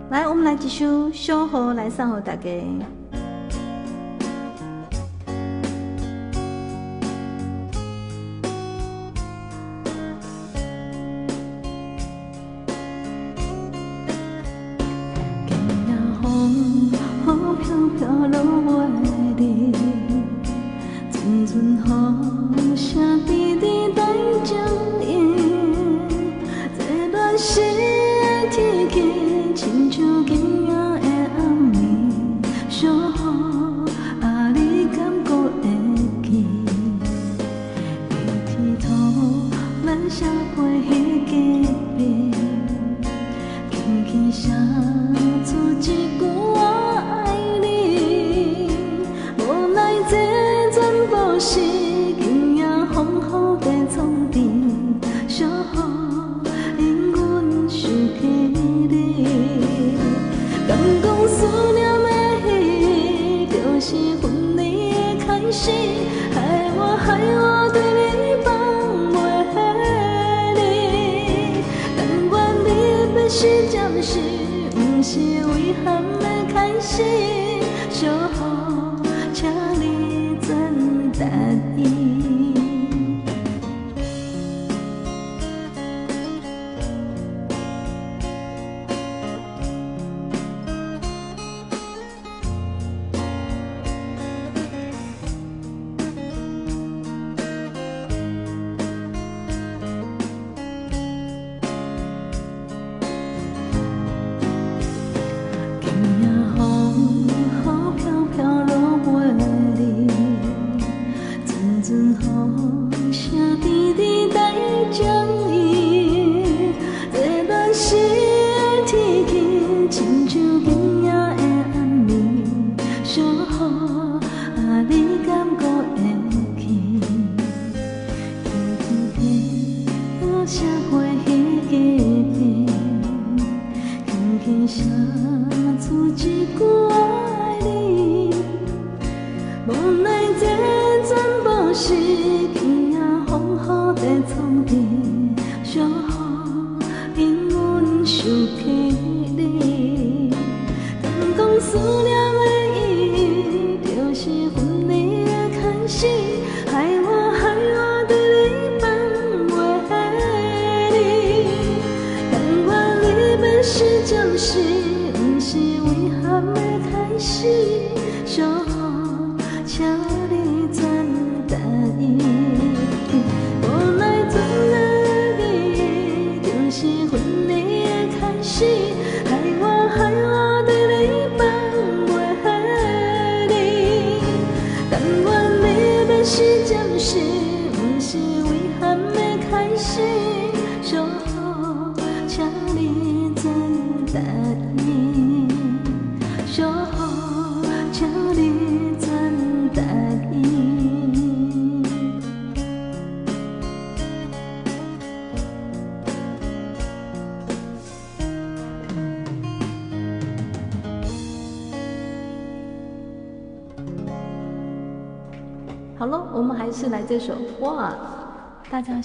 来，我们来一首小雨来送给大家。今夜风雨飘飘落月里，阵阵雨声滴滴在声音，这乱世的天气，亲像今夜的暗暝，小雨啊，你敢还会记？回天土，咱社会彼家边，轻轻声出一句我爱你，无奈这全部是今夜风雨在创治，小雨因阮想起你，敢讲思念的彼，就是分离的开始，害我对你放袂下你，但愿你要是暂时，不是遗憾的开始，小雨，请你全答应。今夜风雨飘飘落月里，阵阵雨声滴滴在声音，这乱世的天气，亲像今夜的暗暝，小雨啊，你敢还会记？天天社会彼家边，轻轻声出一句我爱你，无奈这全部是今夜风雨在创治，小雨因阮想起你，敢讲思念的伊，就是分离的开始，害我对你放袂下你，但愿你要是暂时，不是遗憾的开始，小雨，请你全答应。无奈转来你，就是分离的开始，害我对你放袂下你，但愿你要是暂时，不是遗憾的开始，小雨，请你全答应。小雨，请你全答应。好了，我们还是来这首哇，大家。